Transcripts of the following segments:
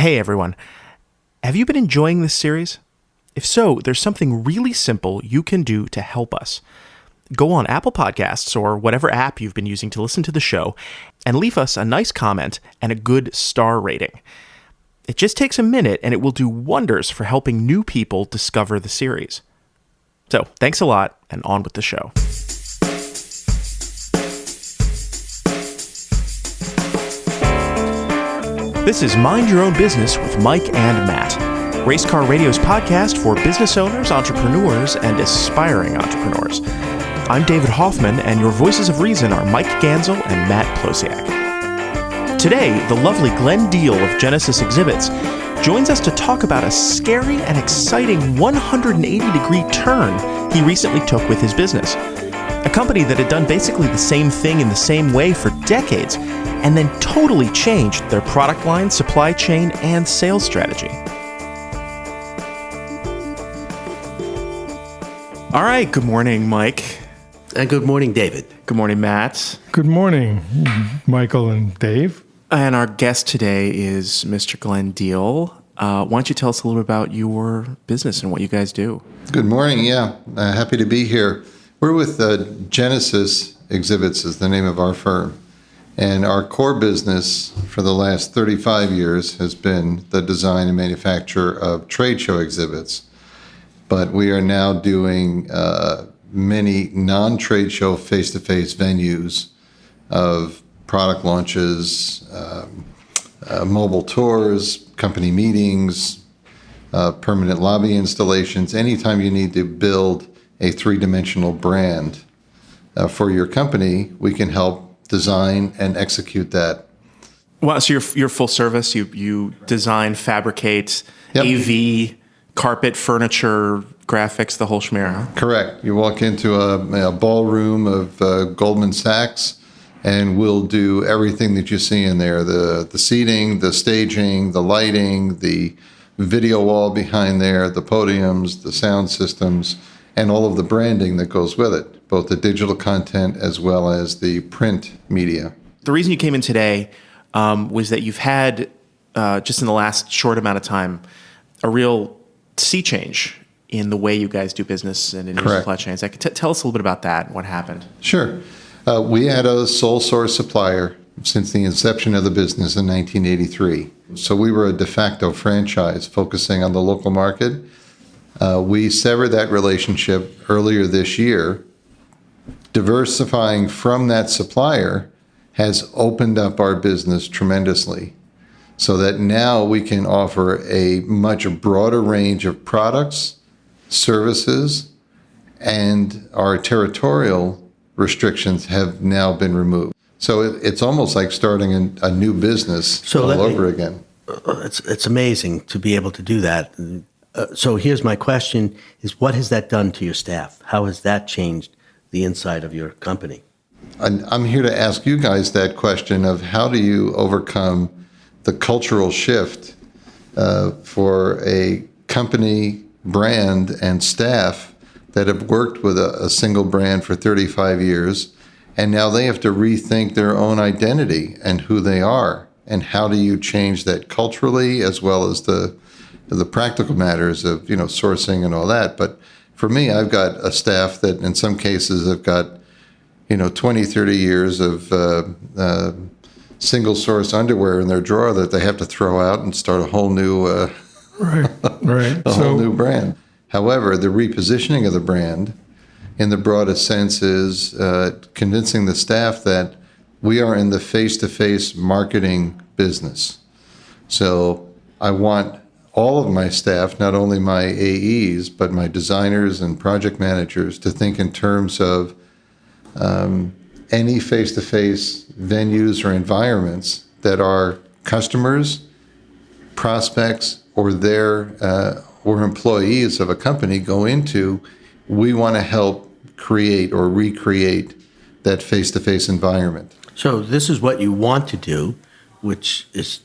Hey everyone, have you been enjoying this series? If so, there's something really simple you can do to help us. Go on Apple Podcasts or whatever app you've been using to listen to the show and leave us a nice comment and a good star rating. It just takes a minute and it will do wonders for helping new people discover the series. So, thanks a lot and on with the show. This is Mind Your Own Business with Mike and Matt, Race Car Radio's podcast for business owners, entrepreneurs, and aspiring entrepreneurs. I'm David Hoffman, and your voices of reason are Mike Gansel and Matt Plosiak. Today, the lovely Glenn Diehl of Genesis Exhibits joins us to talk about a scary and exciting 180-degree turn he recently took with his business. A company that had done basically the same thing in the same way for decades, and then totally changed their product line, supply chain, and sales strategy. All right, good morning, Mike. And good morning, David. Good morning, Matt. Good morning, Michael and Dave. And our guest today is Mr. Glenn Diehl. Why don't you tell us a little bit about your business and what you guys do? Good morning. Happy to be here. We're with Genesis Exhibits is the name of our firm. And our core business for the last 35 years has been the design and manufacture of trade show exhibits. But we are now doing many non-trade show face-to-face venues of product launches, mobile tours, company meetings, permanent lobby installations. Anytime you need to build a three-dimensional brand for your company, we can help design and execute that. Wow, so you're full service. You design, fabricate, yep. AV, carpet, furniture, graphics, the whole schmear, huh? Correct. You walk into a ballroom of Goldman Sachs, and we'll do everything that you see in there: the seating, the staging, the lighting, the video wall behind there, the podiums, the sound systems, and all of the branding that goes with it, both the digital content as well as the print media. The reason you came in today was that you've had, just in the last short amount of time, a real sea change in the way you guys do business and in your supply chains. Tell us a little bit about that and what happened. Sure. We had a sole source supplier since the inception of the business in 1983. So we were a de facto franchise focusing on the local market. We severed that relationship earlier this year. Diversifying from that supplier has opened up our business tremendously, so that now we can offer a much broader range of products, services, and our territorial restrictions have now been removed. So it's almost like starting a new business all over again. It's amazing to be able to do that. So here's my question, is what has that done to your staff? How has that changed the inside of your company? I'm here to ask you guys that question of how do you overcome the cultural shift for a company, brand, and staff that have worked with a single brand for 35 years, and now they have to rethink their own identity and who they are, and how do you change that culturally as well as the practical matters of sourcing and all that. But for me, I've got a staff that in some cases have got 20, 30 years of single source underwear in their drawer that they have to throw out and start a whole new whole new brand. However, the repositioning of the brand in the broadest sense is convincing the staff that we are in the face-to-face marketing business. So I want all of my staff, not only my AEs, but my designers and project managers, to think in terms of any face-to-face venues or environments that our customers, prospects, or or employees of a company go into. We want to help create or recreate that face-to-face environment. So this is what you want to do, which is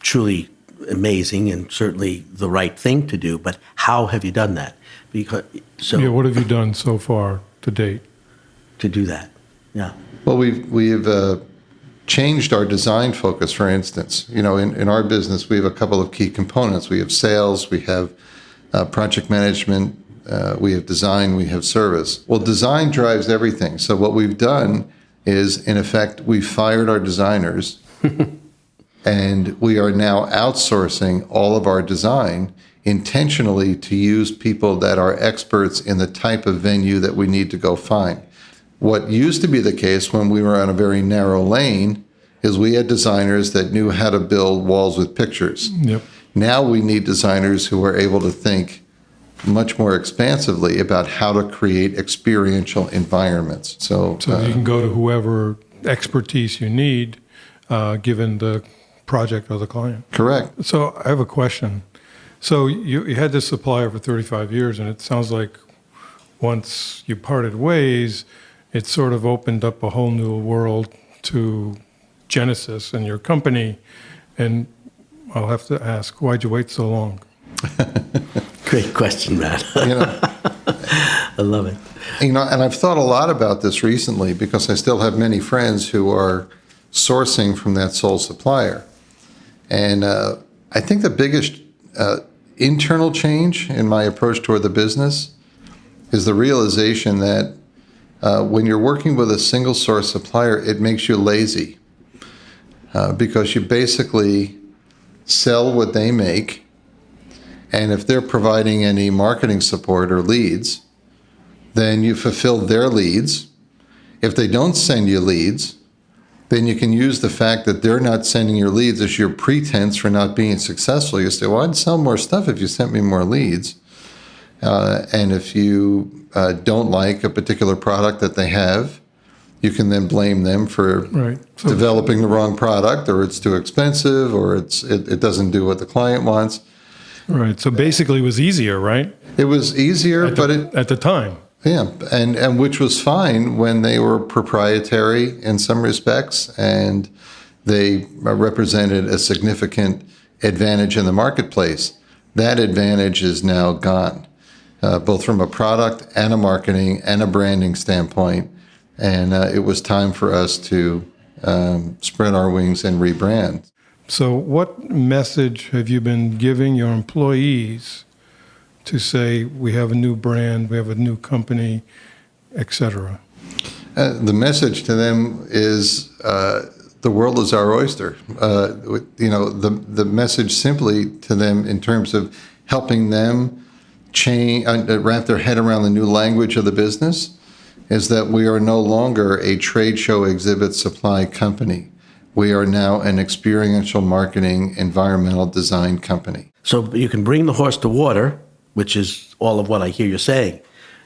truly amazing and certainly the right thing to do, but how have you done that? What have you done so far to date? To do that, yeah. Well, we've changed our design focus. For instance, in our business, we have a couple of key components. We have sales, we have project management, we have design, we have service. Well, design drives everything. So what we've done is, in effect, we've fired our designers and we are now outsourcing all of our design intentionally to use people that are experts in the type of venue that we need to go find. What used to be the case when we were on a very narrow lane is we had designers that knew how to build walls with pictures. Yep. Now we need designers who are able to think much more expansively about how to create experiential environments. So you can go to whoever expertise you need, given the project or the client. Correct. So I have a question. So you had this supplier for 35 years, and it sounds like once you parted ways, it sort of opened up a whole new world to Genesis and your company. And I'll have to ask, why'd you wait so long? Great question, Matt. I love it. And I've thought a lot about this recently because I still have many friends who are sourcing from that sole supplier. And I think the biggest internal change in my approach toward the business is the realization that when you're working with a single source supplier, it makes you lazy because you basically sell what they make. And if they're providing any marketing support or leads, then you fulfill their leads. If they don't send you leads, then you can use the fact that they're not sending your leads as your pretense for not being successful. You say, well, I'd sell more stuff if you sent me more leads. And if you don't like a particular product that they have, you can then blame them for developing the wrong product, or it's too expensive, or it doesn't do what the client wants. Right. So basically it was easier, right? It was easier, at the time. Yeah, and which was fine when they were proprietary in some respects, and they represented a significant advantage in the marketplace. That advantage is now gone, both from a product and a marketing and a branding standpoint, and it was time for us to spread our wings and rebrand. So what message have you been giving your employees to say, we have a new brand, we have a new company, etc.? The message to them is the world is our oyster. The message simply to them in terms of helping them wrap their head around the new language of the business is that we are no longer a trade show exhibit supply company. We are now an experiential marketing, environmental design company. So you can bring the horse to water, which is all of what I hear you saying.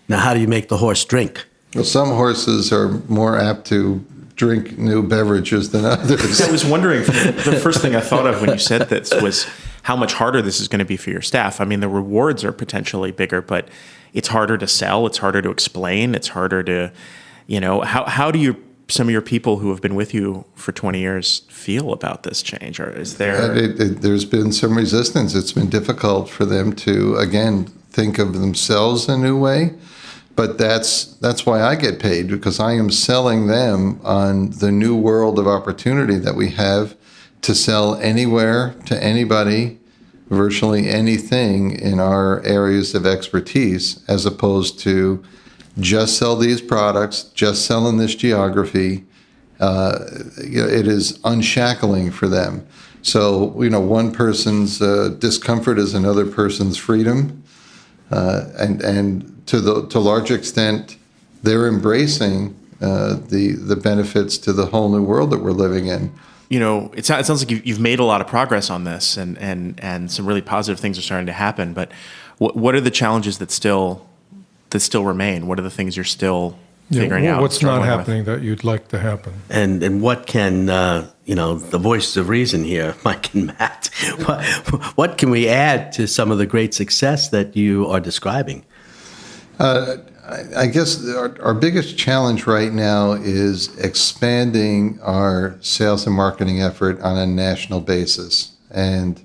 Now, how do you make the horse drink? Well, some horses are more apt to drink new beverages than others. I was wondering, the first thing I thought of when you said this was how much harder this is going to be for your staff. I mean, the rewards are potentially bigger, but it's harder to sell, it's harder to explain, it's harder to, how do some of your people who have been with you for 20 years feel about this change? Or is there... There's been some resistance. It's been difficult for them to, again, think of themselves a new way. But that's why I get paid, because I am selling them on the new world of opportunity that we have to sell anywhere to anybody, virtually anything in our areas of expertise, as opposed to just sell these products, just sell in this geography. It is unshackling for them. So, one person's discomfort is another person's freedom. And to a large extent, they're embracing the benefits to the whole new world that we're living in. It sounds like you've made a lot of progress on this, and some really positive things are starting to happen. But what are the challenges that still remain? What are the things you're still figuring out? What's not happening that you'd like to happen? And what can, the voices of reason here, Mike and Matt, what can we add to some of the great success that you are describing? I guess our biggest challenge right now is expanding our sales and marketing effort on a national basis. And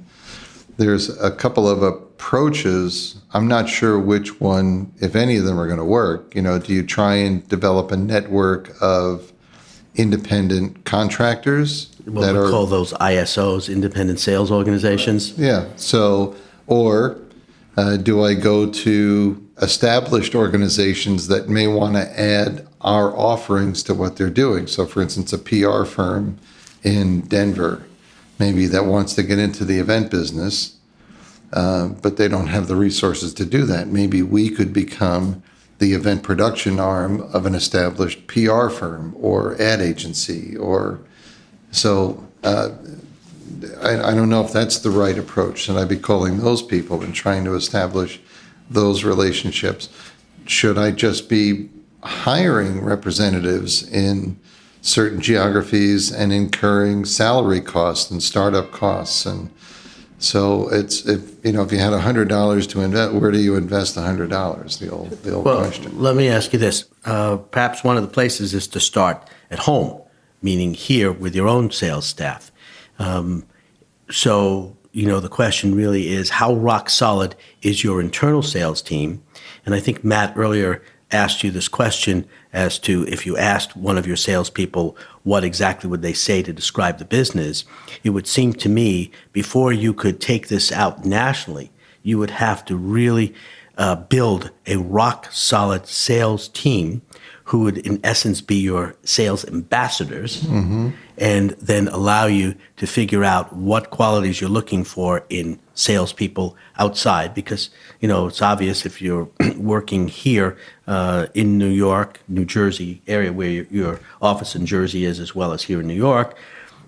there's a couple of approaches. I'm not sure which one, if any of them are going to work. Do you try and develop a network of independent contractors What that we are call those ISOs, independent sales organizations. Yeah. So, or do I go to established organizations that may want to add our offerings to what they're doing? So, for instance, a PR firm in Denver, maybe that wants to get into the event business, but they don't have the resources to do that. Maybe we could become the event production arm of an established PR firm or ad agency, or so. I don't know if that's the right approach. Should I be calling those people and trying to establish those relationships? Should I just be hiring representatives in certain geographies and incurring salary costs and startup costs? And so if you had $100 to invest, where do you invest $100? The old question. Let me ask you this. Perhaps one of the places is to start at home, meaning here with your own sales staff. So, the question really is, how rock solid is your internal sales team? And I think Matt earlier asked you this question as to if you asked one of your salespeople what exactly would they say to describe the business. It would seem to me, before you could take this out nationally, you would have to really build a rock solid sales team who would in essence be your sales ambassadors, and then allow you to figure out what qualities you're looking for in salespeople outside. Because, it's obvious if you're working here in New York, New Jersey area where your office in Jersey is, as well as here in New York,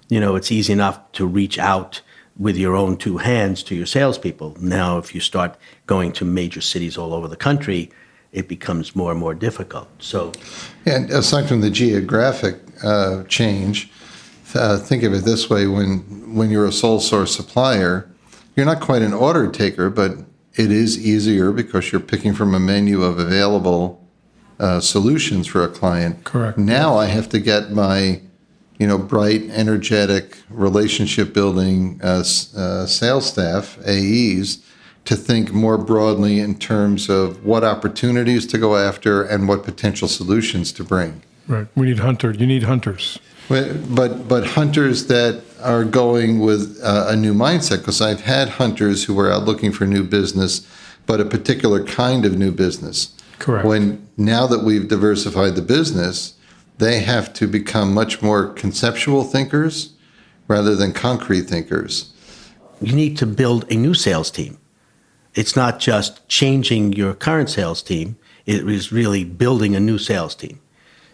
it's easy enough to reach out with your own two hands to your salespeople. Now, if you start going to major cities all over the country, it becomes more and more difficult. So, And aside from the geographic change, think of it this way: when you're a sole source supplier, you're not quite an order taker, but it is easier because you're picking from a menu of available solutions for a client. Correct. Now I have to get my bright, energetic, relationship-building sales staff, AEs, to think more broadly in terms of what opportunities to go after and what potential solutions to bring. Right. We need hunters. You need hunters. But hunters that are going with a new mindset, because I've had hunters who were out looking for new business, but a particular kind of new business. Correct. Now that we've diversified the business, they have to become much more conceptual thinkers rather than concrete thinkers. you need to build a new sales team. It's not just changing your current sales team. It is really building a new sales team.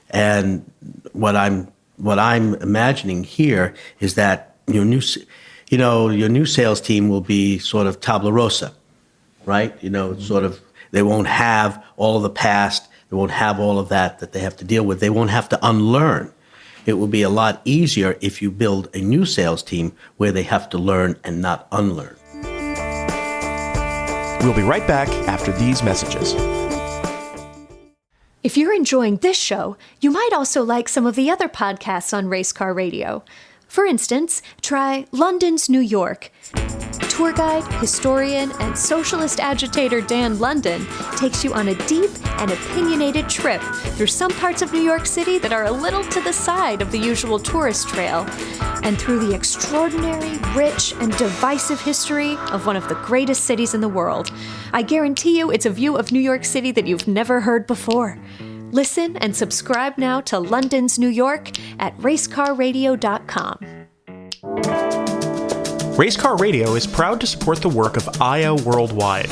And what I'm imagining here is that your new sales team will be sort of tabula rasa, right? They won't have all of the past. They won't have all of that they have to deal with. They won't have to unlearn. It will be a lot easier if you build a new sales team where they have to learn and not unlearn. We'll be right back after these messages. If you're enjoying this show, you might also like some of the other podcasts on Race Car Radio. For instance, try London's New York. Tour guide, historian, and socialist agitator Dan London takes you on a deep and opinionated trip through some parts of New York City that are a little to the side of the usual tourist trail, and through the extraordinary, rich, and divisive history of one of the greatest cities in the world. I guarantee you it's a view of New York City that you've never heard before. Listen and subscribe now to London's New York at racecarradio.com. Racecar Radio is proud to support the work of IO Worldwide,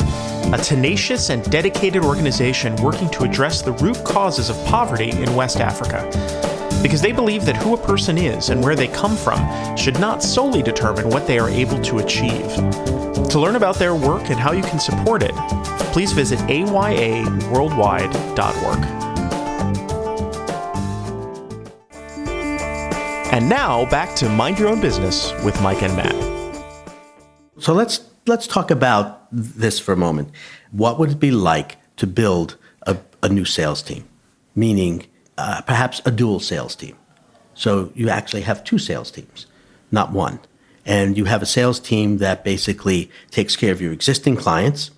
a tenacious and dedicated organization working to address the root causes of poverty in West Africa. Because they believe that who a person is and where they come from should not solely determine what they are able to achieve. To learn about their work and how you can support it, please visit ayaworldwide.org. And now, back to Mind Your Own Business with Mike and Matt. So let's talk about this for a moment. What would it be like to build a new sales team? Meaning perhaps a dual sales team. So you actually have two sales teams, not one. And you have a sales team that basically takes care of your existing clients,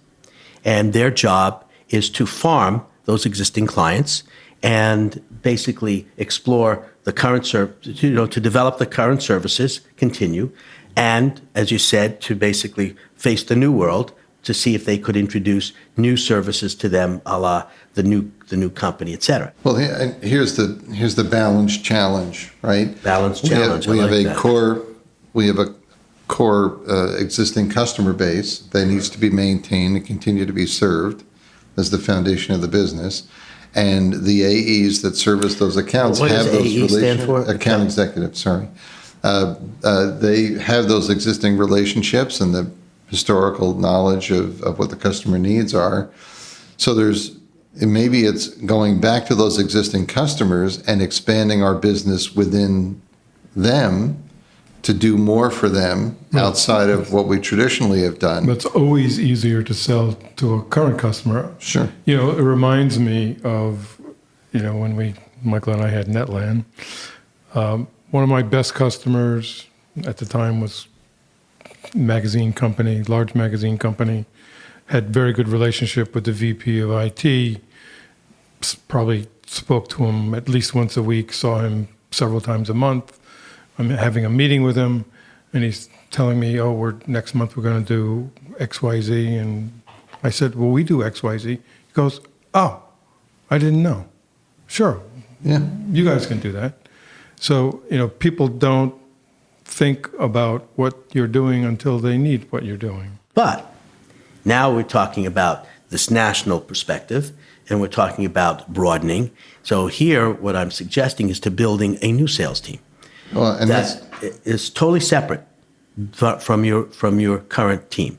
and their job is to farm those existing clients and basically explore the current to develop the current services, continue, and as you said, to basically face the new world to see if they could introduce new services to them, a la the new company, et cetera. Well, here's the balance challenge, right? Balance challenge. We have I like a that. core existing customer base that needs to be maintained and continue to be served as the foundation of the business. And the AEs that service those accounts What have does those AE stand for? account executives, sorry. They have those existing relationships and the historical knowledge of what the customer needs are. So maybe it's going back to those existing customers and expanding our business within them to do more for them outside of what we traditionally have done. But it's always easier to sell to a current customer. Sure. It reminds me of, when Michael and I had Netland. One of my best customers at the time was large magazine company, had very good relationship with the VP of IT, probably spoke to him at least once a week, saw him several times a month. I'm having a meeting with him, and he's telling me, next month we're going to do XYZ. And I said, well, we do XYZ. He goes, oh, I didn't know. Sure. Yeah. You guys can do that. So, people don't think about what you're doing until they need what you're doing. But now we're talking about this national perspective, and we're talking about broadening. So here, what I'm suggesting is to building a new sales team. Well, and that is totally separate from your current team,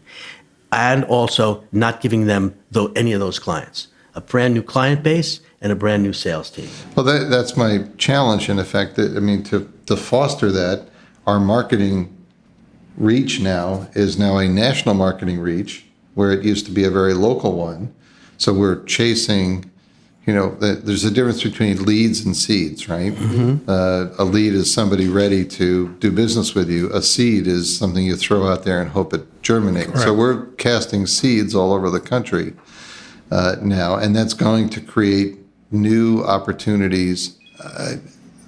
and also not giving them any of those clients a brand new client base and a brand new sales team. Well, that's my challenge, in effect. To foster that, our marketing reach now is a national marketing reach, where it used to be a very local one. So we're chasing, there's a difference between leads and seeds, right? Mm-hmm. A lead is somebody ready to do business with you. A seed is something you throw out there and hope it germinates. Correct. So we're casting seeds all over the country now, and that's going to create new opportunities.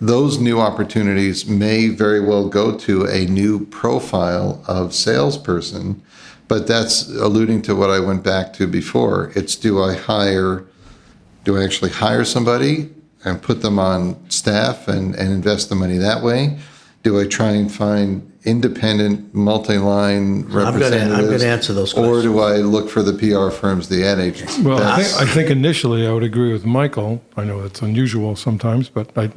Those new opportunities may very well go to a new profile of salesperson, but that's alluding to what I went back to before. It's do I actually hire somebody and put them on staff and invest the money that way? Do I try and find independent multi-line representatives? I'm going to answer those questions. Or do I look for the PR firms, the ad agencies? Well, I think initially I would agree with Michael. I know it's unusual sometimes, but I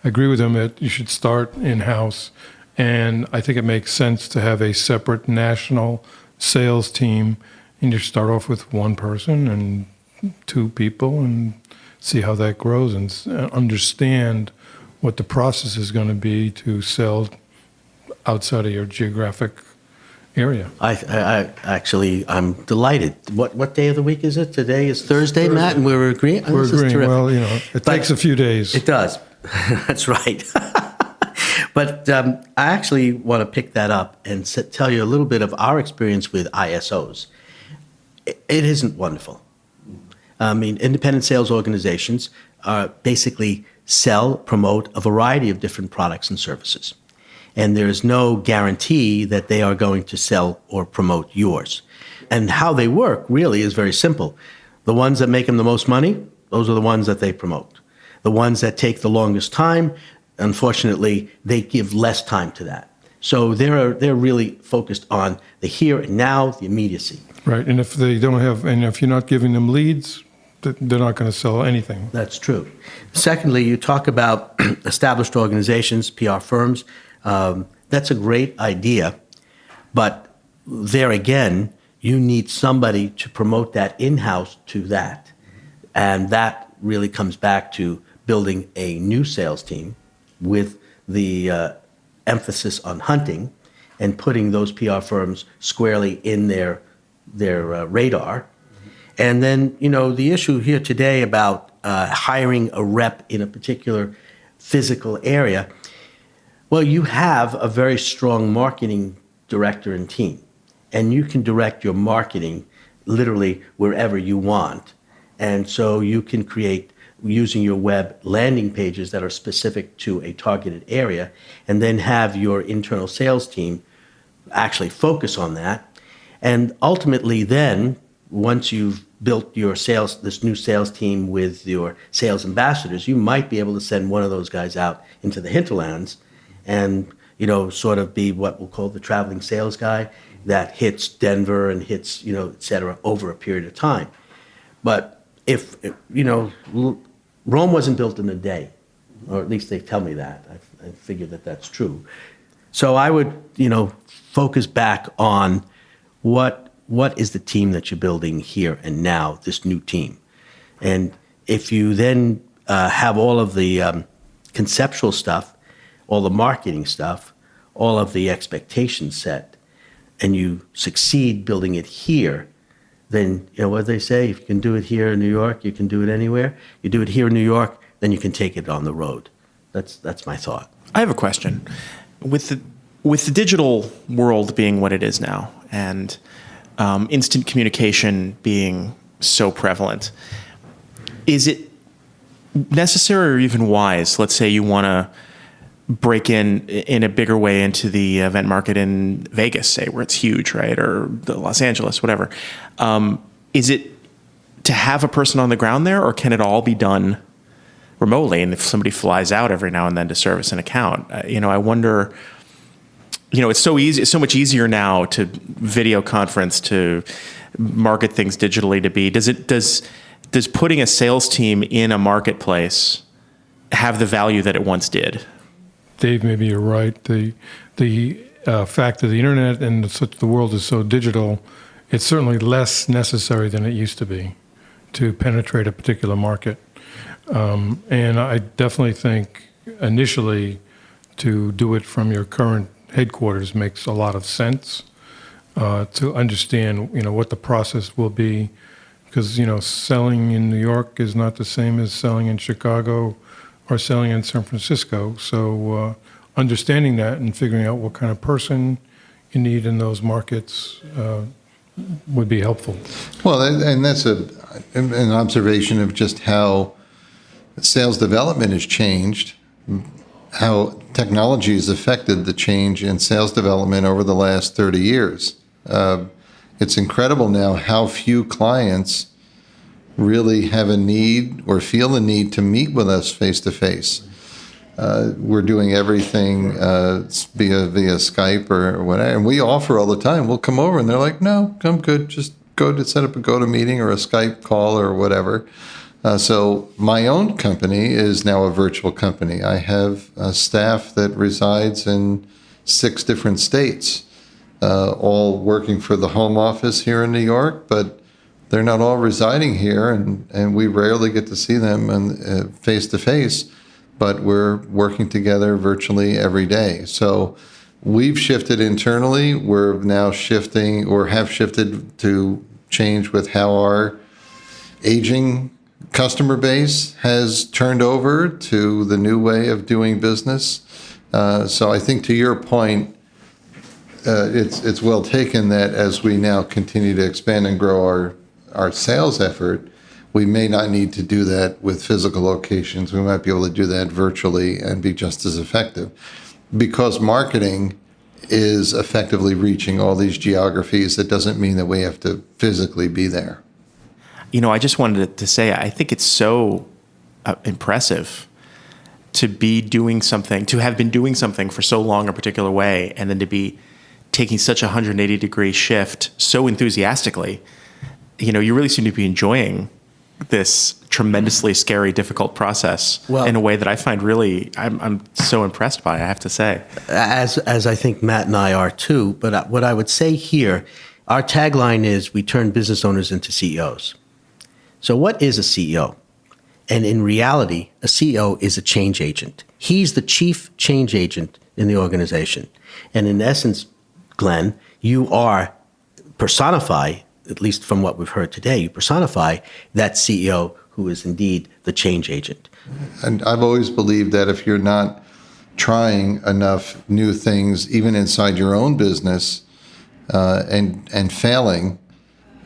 agree with him that you should start in-house. And I think it makes sense to have a separate national sales team, and you start off with one person and two people and see how that grows and understand what the process is going to be to sell outside of your geographic area. I'm delighted. What day of the week is it? Today is Thursday, Matt, and we're agreeing. We're agreeing. Well, it takes a few days. It does. That's right. But I actually want to pick that up and tell you a little bit of our experience with ISOs. It isn't wonderful. I mean, independent sales organizations basically promote a variety of different products and services. And there's no guarantee that they are going to sell or promote yours. And how they work really is very simple. The ones that make them the most money, those are the ones that they promote. The ones that take the longest time, unfortunately, they give less time to that. So they're really focused on the here and now, the immediacy. Right, and if you're not giving them leads, they're not going to sell anything. That's true. Secondly, you talk about established organizations, PR firms. That's a great idea, but there again, you need somebody to promote that in-house to that. And that really comes back to building a new sales team with the emphasis on hunting and putting those PR firms squarely in their radar. And then, the issue here today about hiring a rep in a particular physical area, well, you have a very strong marketing director and team, and you can direct your marketing literally wherever you want. And so you can create using your web landing pages that are specific to a targeted area, and then have your internal sales team actually focus on that. And ultimately then, once you've built your this new sales team with your sales ambassadors, you might be able to send one of those guys out into the hinterlands and, sort of be what we'll call the traveling sales guy that hits Denver and hits, et cetera, over a period of time. But if Rome wasn't built in a day, or at least they tell me that. I figure that that's true. So I would, focus back on what is the team that you're building here and now, this new team. And if you then have all of the conceptual stuff, all the marketing stuff, all of the expectations set, and you succeed building it here, then, what they say, if you can do it here in New York, you can do it anywhere. You do it here in New York, then you can take it on the road. That's my thought. I have a question. With the digital world being what it is now, and instant communication being so prevalent, is it necessary or even wise? Let's say you want to break in a bigger way into the event market in Vegas, say, where it's huge, right? Or Los Angeles, whatever. Is it to have a person on the ground there, or can it all be done remotely? And if somebody flies out every now and then to service an account, I wonder, it's so easy, it's so much easier now to video conference, to market things digitally, does putting a sales team in a marketplace have the value that it once did? Dave, maybe you're right. The fact that the internet and the world is so digital, it's certainly less necessary than it used to be to penetrate a particular market. And I definitely think initially to do it from your current headquarters makes a lot of sense, to understand, what the process will be. Because, selling in New York is not the same as selling in Chicago or selling in San Francisco. So understanding that and figuring out what kind of person you need in those markets would be helpful. Well, and that's an observation of just how sales development has changed, how technology has affected the change in sales development over the last 30 years. It's incredible now how few clients really have a need or feel the need to meet with us face to face. We're doing everything via Skype or whatever, and we offer all the time. We'll come over, and they're like, "No, I'm good. Just go to set up a GoToMeeting or a Skype call or whatever." So my own company is now a virtual company. I have a staff that resides in 6 different states, all working for the home office here in New York, but they're not all residing here, and we rarely get to see them face to face, but we're working together virtually every day. So we've shifted internally. We're now shifting, or have shifted, to change with how our aging customer base has turned over to the new way of doing business. So I think, to your point, it's well taken that as we now continue to expand and grow our sales effort, we may not need to do that with physical locations. We might be able to do that virtually and be just as effective, because marketing is effectively reaching all these geographies. That doesn't mean that we have to physically be there. I just wanted to say, I think it's so impressive to be doing something, to have been doing something for so long a particular way, and then to be taking such a 180-degree shift so enthusiastically. You really seem to be enjoying this tremendously scary, difficult process in a way that I find really, I'm so impressed by, I have to say. As I think Matt and I are too, but what I would say here, our tagline is, we turn business owners into CEOs. So what is a CEO? And in reality, a CEO is a change agent. He's the chief change agent in the organization. And in essence, Glenn, you personify, at least from what we've heard today, you personify that CEO who is indeed the change agent. And I've always believed that if you're not trying enough new things, even inside your own business, and failing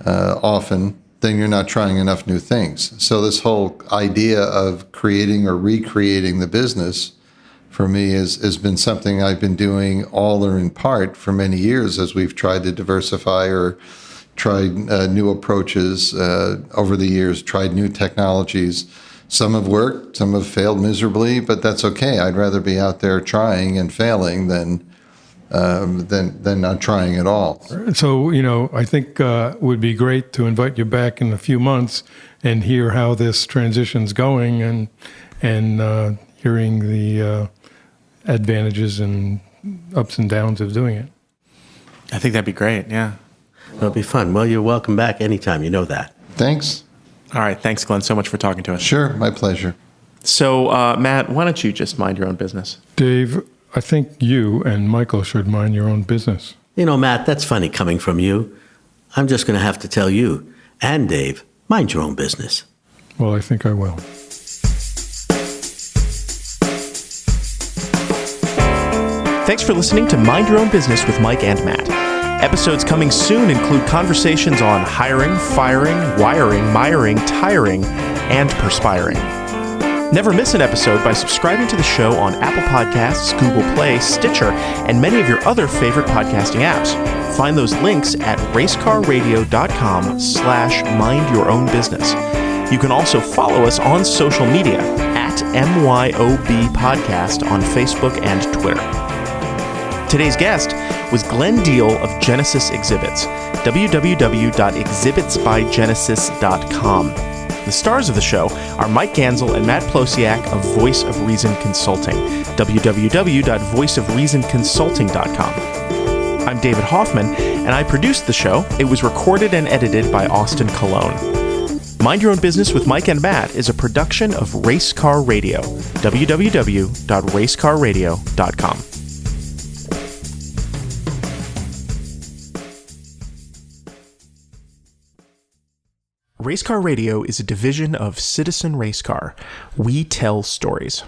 often, then you're not trying enough new things. So this whole idea of creating or recreating the business for me has been something I've been doing all or in part for many years as we've tried to diversify or tried new approaches over the years, tried new technologies. Some have worked, some have failed miserably, but that's okay. I'd rather be out there trying and failing than not trying at all. So, I think it would be great to invite you back in a few months and hear how this transition's going and hearing the advantages and ups and downs of doing it. I think that'd be great, yeah. It'll be fun. Well, you're welcome back anytime. You know that. Thanks. All right, thanks, Glenn, so much for talking to us. Sure, my pleasure. So, Matt, why don't you just mind your own business? Dave, I think you and Michael should mind your own business. Matt, that's funny coming from you. I'm just going to have to tell you and Dave, mind your own business. Well, I think I will. Thanks for listening to Mind Your Own Business with Mike and Matt. Episodes coming soon include conversations on hiring, firing, wiring, miring, tiring, and perspiring. Never miss an episode by subscribing to the show on Apple Podcasts, Google Play, Stitcher, and many of your other favorite podcasting apps. Find those links at racecarradio.com/mindyourownbusiness. You can also follow us on social media at MYOB Podcast on Facebook and Twitter. Today's guest was Glenn Diehl of Genesis Exhibits, www.exhibitsbygenesis.com. The stars of the show are Mike Gansel and Matt Plosiak of Voice of Reason Consulting, www.voiceofreasonconsulting.com. I'm David Hoffman, and I produced the show. It was recorded and edited by Austin Colon. Mind Your Own Business with Mike and Matt is a production of Race Car Radio, www.racecarradio.com. Racecar Radio is a division of Citizen Racecar. We tell stories.